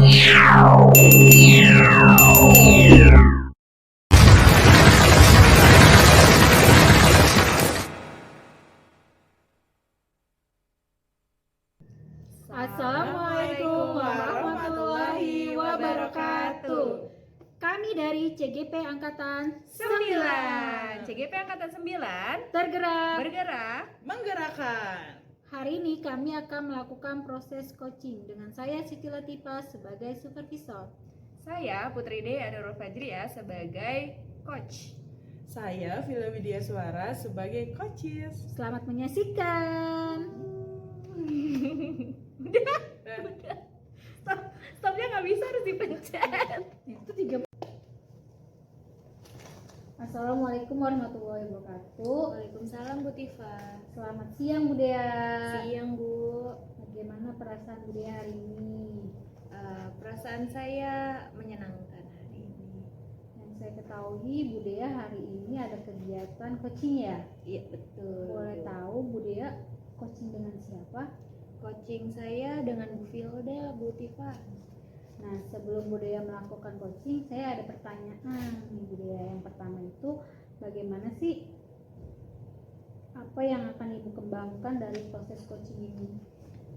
Assalamualaikum warahmatullahi wabarakatuh. Kami dari CGP Angkatan 9. CGP Angkatan 9 Bergerak menggerakkan. Hari ini kami akan melakukan proses coaching dengan saya Siti Latifah sebagai supervisor. Saya Putri Dea Nurul Fajriah sebagai coach. Saya Vila Widya Suara sebagai coaches. Selamat menyaksikan. Udah. Stopnya nggak bisa, harus dipencet. Itu 3. Assalamualaikum warahmatullahi wabarakatuh. Waalaikumsalam Bu Tifa. Selamat siang Bu Dea. Siang Bu. Bagaimana perasaan Bu Dea hari ini? Perasaan saya menyenangkan hari ini. Yang saya ketahui Bu Dea hari ini ada kegiatan coaching ya? Iya betul. Boleh tahu Bu Dea coaching dengan siapa? Coaching saya dengan Bu Filda, Bu Tifa. Nah, sebelum Bu Dea melakukan coaching, saya ada pertanyaan nih Bu Dea. Yang pertama itu, bagaimana sih apa yang akan Ibu kembangkan dari proses coaching ini?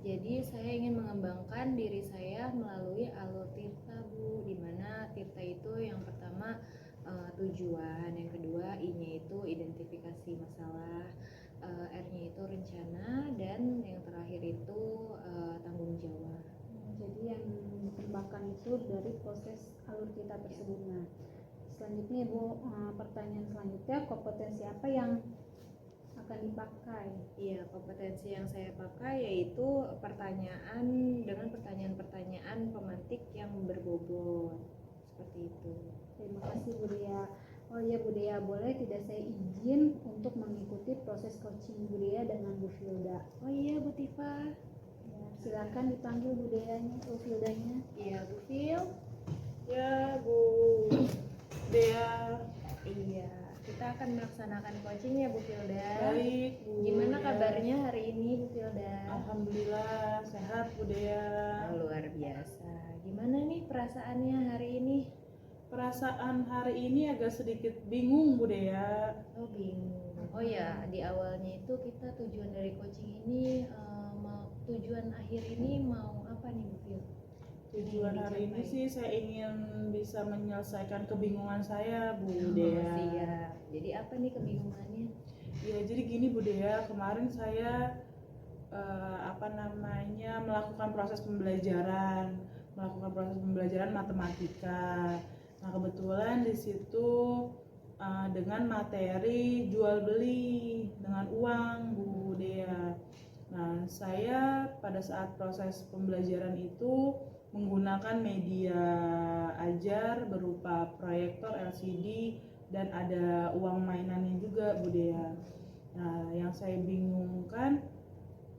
Jadi saya ingin mengembangkan diri saya melalui alur Tirta Bu, dimana Tirta itu yang pertama tujuan, yang kedua I-nya itu identifikasi masalah, R-nya itu rencana, dan yang terakhir itu tanggung jawab. Jadi yang dikembangkan itu dari proses alur kita tersebut. Nah, selanjutnya Ibu, pertanyaan selanjutnya, kompetensi apa yang akan dipakai? Iya, kompetensi yang saya pakai yaitu pertanyaan dengan pertanyaan-pertanyaan pemantik yang berbobot, seperti itu. Terima kasih Bu Dea. Oh iya Bu Dea, boleh tidak saya izin untuk mengikuti proses coaching Bu Dea dengan Bu Filda? Oh iya Bu Tifa. Ya, silakan dipanggil Bu Deanya, Bu Fildanya. Iya Bu Fil. Ya Bu Dea. Iya, kita akan melaksanakan coaching ya Bu Filda. Baik Bu. Gimana Dea. kabarnya hari ini Bu Filda? Alhamdulillah sehat Bu Dea. Oh, luar biasa. Gimana nih perasaannya hari ini? Perasaan hari ini agak sedikit bingung Bu Dea. Oh bingung. Oh ya, di awalnya itu kita tujuan dari coaching ini tujuan akhir ini mau apa nih Bu Fil? Tujuan hari ini sih saya ingin bisa menyelesaikan kebingungan saya Bu Oh, Dea. siap. Jadi apa nih kebingungannya? Ya jadi gini Bu Dea, kemarin saya melakukan proses pembelajaran matematika. Nah kebetulan di situ dengan materi jual beli dengan uang Bu Dea. Nah saya pada saat proses pembelajaran itu menggunakan media ajar berupa proyektor LCD dan ada uang mainannya juga Bu Dea. Nah yang saya bingungkan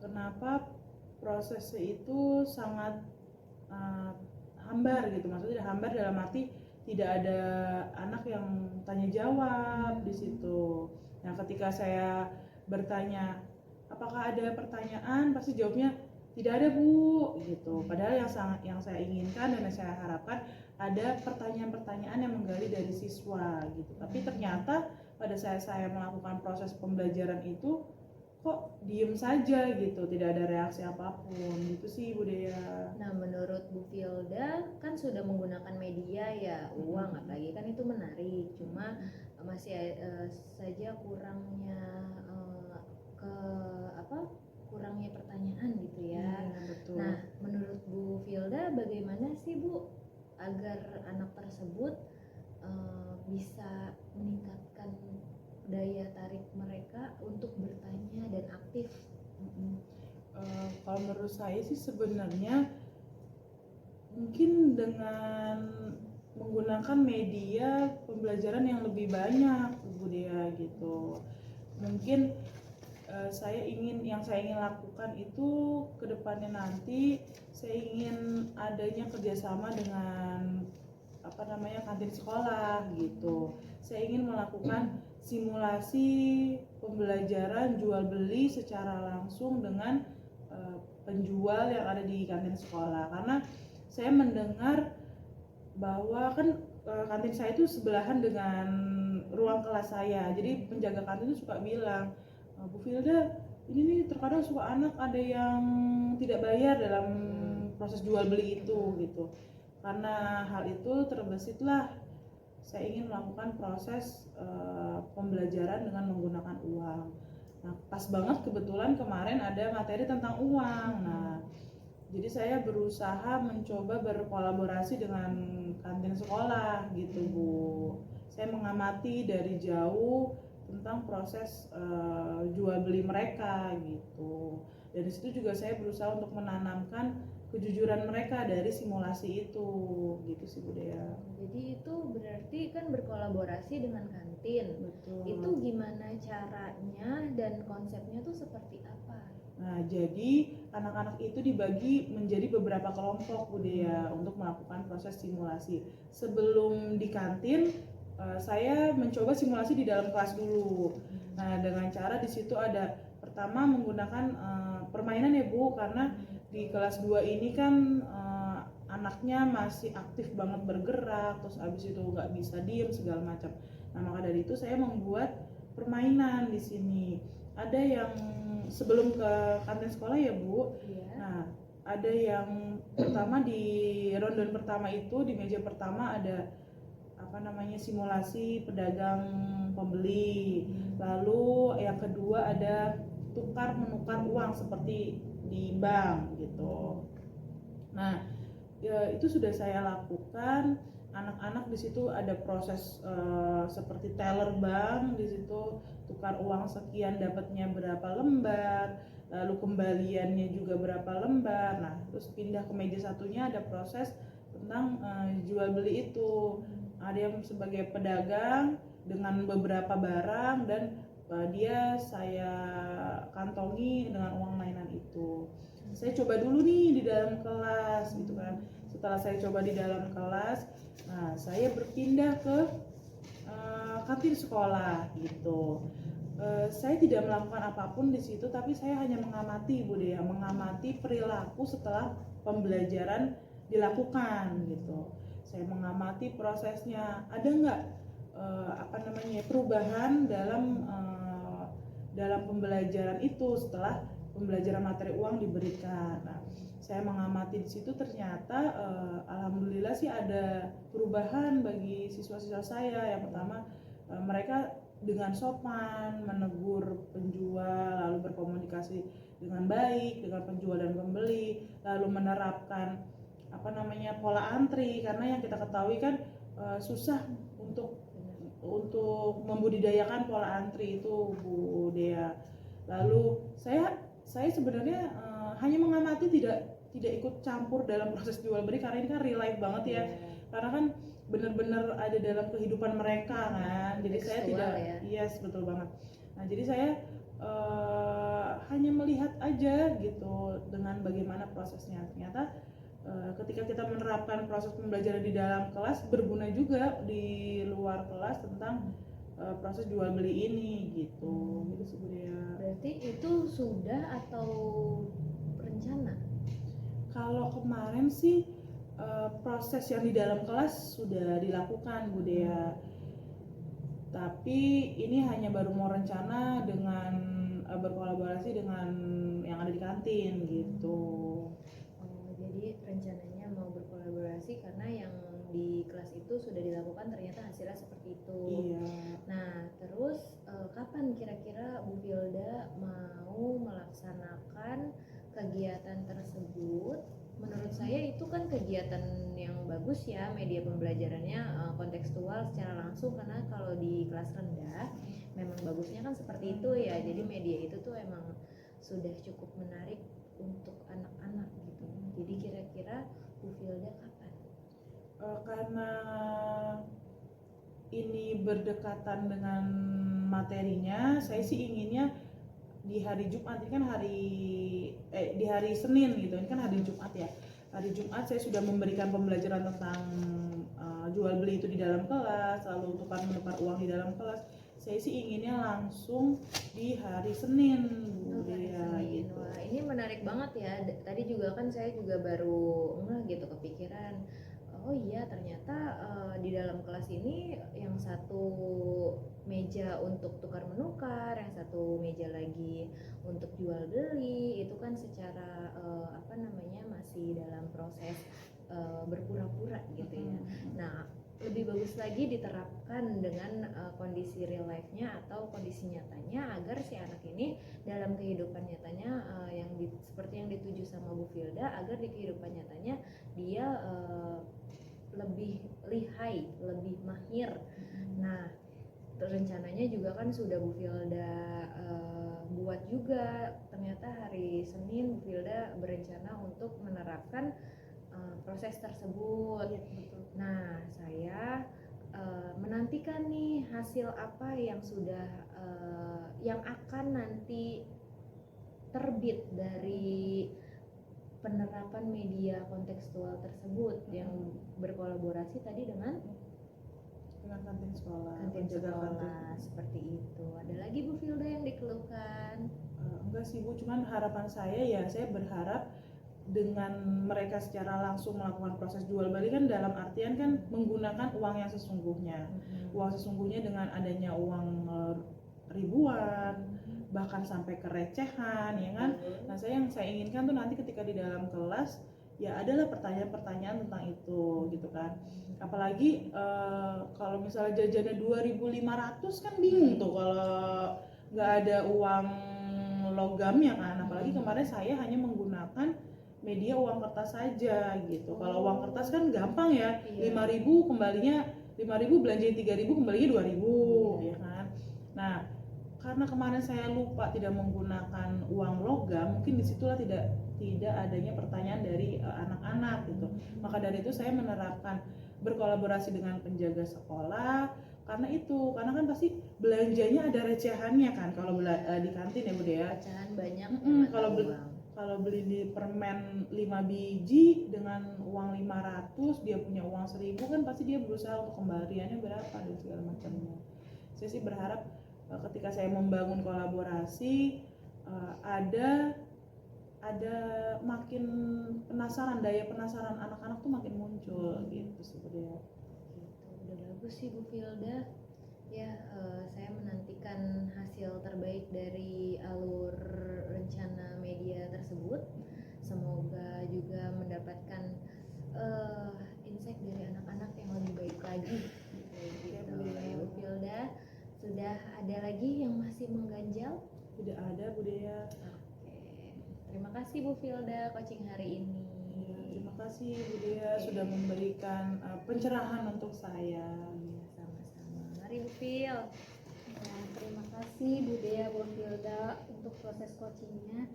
kenapa prosesnya itu sangat hambar gitu, maksudnya hambar dalam arti tidak ada anak yang tanya jawab di situ. Nah ketika saya bertanya apakah ada pertanyaan, pasti jawabnya tidak ada Bu gitu. Padahal yang saya inginkan dan yang saya harapkan ada pertanyaan-pertanyaan yang menggali dari siswa gitu. Tapi ternyata pada saat saya melakukan proses pembelajaran itu kok diem saja gitu, tidak ada reaksi apapun gitu sih Bu Dea. Nah menurut Bu Filda kan sudah menggunakan media ya, uang apalagi kan itu menarik, cuma masih saja kurangnya kurangnya pertanyaan gitu ya. Betul. Nah menurut Bu Filda bagaimana sih Bu agar anak tersebut bisa meningkatkan daya tarik mereka untuk bertanya dan aktif? Kalau menurut saya sih sebenarnya mungkin dengan menggunakan media pembelajaran yang lebih banyak Bu Dea gitu. Mungkin yang saya ingin lakukan itu kedepannya nanti saya ingin adanya kerjasama dengan kantin sekolah gitu. Saya ingin melakukan simulasi pembelajaran jual beli secara langsung dengan penjual yang ada di kantin sekolah, karena saya mendengar bahwa kan kantin saya itu sebelahan dengan ruang kelas saya. Jadi penjaga kantin itu suka bilang, Bu Filda, ini nih terkadang suka anak ada yang tidak bayar dalam proses jual beli itu gitu. Karena hal itu terbesitlah saya ingin melakukan proses pembelajaran dengan menggunakan uang. Nah, pas banget kebetulan kemarin ada materi tentang uang. Nah, jadi saya berusaha mencoba berkolaborasi dengan kantin sekolah gitu, Bu. Saya mengamati dari jauh tentang proses jual beli mereka gitu. Dari situ juga saya berusaha untuk menanamkan kejujuran mereka dari simulasi itu, gitu sih Bu Dea. Jadi itu berarti kan berkolaborasi dengan kantin. Betul. Itu gimana caranya dan konsepnya tuh seperti apa? Nah, jadi anak-anak itu dibagi menjadi beberapa kelompok Bu Dea untuk melakukan proses simulasi. Sebelum di kantin, saya mencoba simulasi di dalam kelas dulu. Nah, dengan cara di situ ada pertama menggunakan permainan ya Bu, karena di kelas 2 ini kan anaknya masih aktif banget bergerak, terus abis itu nggak bisa diem segala macam. Nah, maka dari itu saya membuat permainan di sini. Ada yang sebelum ke kantin sekolah ya Bu. Iya. Nah, ada yang pertama di ronde pertama itu di meja pertama ada simulasi pedagang pembeli. Lalu yang kedua ada tukar menukar uang seperti di bank gitu. Nah, ya, itu sudah saya lakukan. Anak-anak di situ ada proses seperti teller bank, di situ tukar uang sekian dapatnya berapa lembar, lalu kembaliannya juga berapa lembar. Nah, terus pindah ke meja satunya ada proses tentang jual beli itu. Ada yang sebagai pedagang dengan beberapa barang dan dia saya kantongi dengan uang mainan itu. Saya coba dulu nih di dalam kelas gitu kan. Setelah saya coba di dalam kelas, nah saya berpindah ke kantin sekolah gitu. Saya tidak melakukan apapun di situ, tapi saya hanya mengamati Bu Dea, mengamati perilaku setelah pembelajaran dilakukan gitu. Saya mengamati prosesnya, ada nggak perubahan dalam pembelajaran itu setelah pembelajaran materi uang diberikan. Nah, saya mengamati di situ ternyata alhamdulillah sih ada perubahan bagi siswa-siswa saya. Yang pertama mereka dengan sopan menegur penjual, lalu berkomunikasi dengan baik dengan penjual dan pembeli, lalu menerapkan pola antri, karena yang kita ketahui kan susah untuk membudidayakan pola antri itu Bu Dea. Lalu saya sebenarnya hanya mengamati, tidak ikut campur dalam proses jual beli karena ini kan real life banget ya. Karena kan benar-benar ada dalam kehidupan mereka kan. Jadi saya tidak yes, betul banget. Nah, jadi saya hanya melihat aja gitu dengan bagaimana prosesnya. Ternyata ketika kita menerapkan proses pembelajaran di dalam kelas berguna juga di luar kelas tentang proses jual beli ini gitu. Gitu sebenarnya. Berarti itu sudah atau rencana? Kalau kemarin sih proses yang di dalam kelas sudah dilakukan Bu Dea. Tapi ini hanya baru mau rencana dengan berkolaborasi dengan yang ada di kantin gitu. Jadi rencananya mau berkolaborasi karena yang di kelas itu sudah dilakukan, ternyata hasilnya seperti itu. Iya. Nah, terus kapan kira-kira Bu Filda mau melaksanakan kegiatan tersebut? Menurut saya itu kan kegiatan yang bagus ya, media pembelajarannya kontekstual secara langsung, karena kalau di kelas rendah memang bagusnya kan seperti itu ya. Jadi media itu tuh emang sudah cukup menarik untuk anak-anak gitu. Jadi kira-kira Bu Filda kapan? Karena ini berdekatan dengan materinya, saya sih inginnya di hari Jumat. Ini kan di hari Senin gitu, ini kan hari Jumat ya. Hari Jumat saya sudah memberikan pembelajaran tentang jual beli itu di dalam kelas, lalu tukar menukar uang di dalam kelas. Saya sih inginnya langsung di hari Senin Bu Dea gitu. Wah, ini menarik banget ya. Tadi juga kan saya juga baru gitu, kepikiran, oh iya ternyata di dalam kelas ini yang satu meja untuk tukar menukar, yang satu meja lagi untuk jual beli, itu kan secara masih dalam proses berpura-pura gitu ya. Nah, lebih bagus lagi diterapkan dengan kondisi real life-nya atau kondisi nyatanya, agar si anak ini dalam kehidupan nyatanya seperti yang dituju sama Bu Filda, agar di kehidupan nyatanya dia lebih lihai, lebih mahir. Nah, rencananya juga kan sudah Bu Filda buat juga, ternyata hari Senin Bu Filda berencana untuk menerapkan proses tersebut. Iya, betul. Nah, saya menantikan nih hasil apa yang sudah yang akan nanti terbit dari penerapan media kontekstual tersebut yang berkolaborasi tadi dengan kantin sekolah, kantin penjaga sekolah, kantin. seperti itu. Ada lagi Bu Filda yang dikeluhkan? Enggak sih Bu, cuman harapan saya berharap dengan mereka secara langsung melakukan proses jual beli, kan dalam artian kan menggunakan uang yang sesungguhnya. Uang sesungguhnya dengan adanya uang ribuan, bahkan sampai ke recehan, ya kan. Nah, yang saya inginkan tuh nanti ketika di dalam kelas ya adalah pertanyaan-pertanyaan tentang itu gitu kan. Apalagi kalau misalnya jajannya 2.500 kan bingung tuh kalau nggak ada uang logamnya kan. Apalagi kemarin saya hanya menggunakan media uang kertas saja gitu. Kalau uang kertas kan gampang ya, 5.000 kembalinya 5.000, belanjain 3.000 kembalinya 2.000, ya kan. Nah, karena kemarin saya lupa tidak menggunakan uang logam, mungkin disitulah tidak adanya pertanyaan dari anak-anak gitu. Maka dari itu saya menerapkan berkolaborasi dengan penjaga sekolah, karena kan pasti belanjanya ada recehannya kan kalau di kantin ya Bu Dea. Pecahan banyak. Kalau beli di permen 5 biji dengan uang 500, dia punya uang 1.000, kan pasti dia berusaha untuk kembaliannya berapa dan segala macamnya. Saya sih berharap ketika saya membangun kolaborasi ada makin daya penasaran anak-anak tuh makin muncul gitu sebenarnya. Gitu. Udah bagus sih Bu Filda. Ya, saya menantikan hasil terbaik dari alur rencana media tersebut. Semoga juga mendapatkan insight dari anak-anak yang lebih baik lagi. Gitu. Bu Filda, sudah ada lagi yang masih mengganjal? Tidak ada Bu Dea. Oke. Terima kasih Bu Filda coaching hari ini. Ya, terima kasih Bu Dea sudah memberikan pencerahan untuk saya. Mari Bu Fil. Ya, terima kasih Bu Dea, Bu Filda untuk proses coachingnya.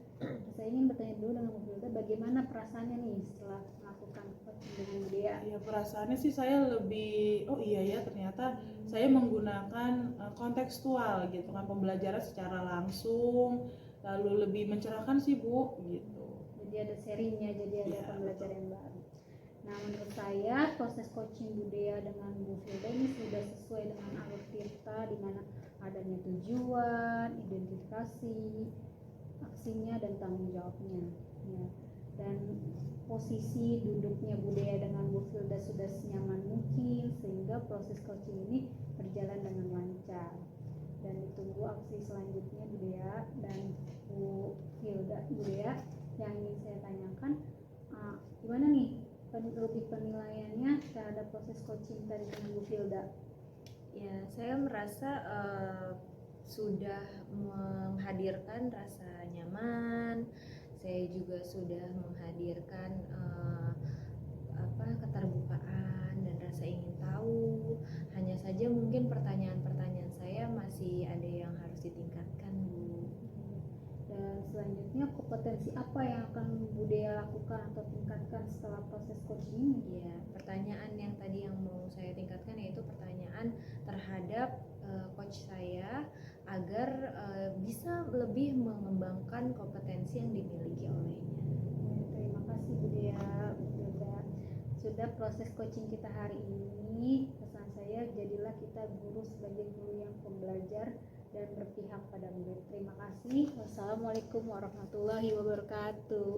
Saya ingin bertanya dulu dengan Bu Filda, bagaimana perasaannya nih setelah melakukan coaching dengan Bu Dea? Ya, perasaannya sih saya lebih, oh iya ya ternyata saya menggunakan kontekstual gitu kan, pembelajaran secara langsung, lalu lebih mencerahkan sih Bu gitu. Jadi ada serinya, jadi ada pembelajaran baru. Nah, menurut saya proses coaching Bu Dea dengan Bu Filda ini sudah sesuai dengan alur Tirta, di mana adanya tujuan, identifikasi, aksinya dan tanggung jawabnya. Ya. Dan posisi duduknya Bu Dea dengan Bu Filda sudah senyaman mungkin sehingga proses coaching ini berjalan dengan lancar. Dan ditunggu aksi selanjutnya Bu Dea dan Bu Dea. Yang ingin saya tanyakan, gimana nih lebih penilaiannya terhadap proses coaching tadi dengan Bu Filda? Ya, saya merasa sudah menghadirkan rasa nyaman. Saya juga sudah menghadirkan keterbukaan dan rasa ingin tahu. Hanya saja mungkin pertanyaan-pertanyaan saya masih ada yang harus ditingkatkan, Bu. Dan selanjutnya kompetensi apa yang akan Bu Dea lakukan atau tingkatkan setelah proses coaching ini? Ya, pertanyaan yang tadi yang mau saya tingkatkan yaitu pertanyaan terhadap coach saya agar bisa lebih mengembangkan kompetensi yang dimiliki olehnya. Terima kasih Bu Dea. Sudah proses coaching kita hari ini, pesan saya jadilah kita guru sebagai guru yang pembelajar dan berpihak pada murid. Terima kasih. Wassalamualaikum warahmatullahi wabarakatuh.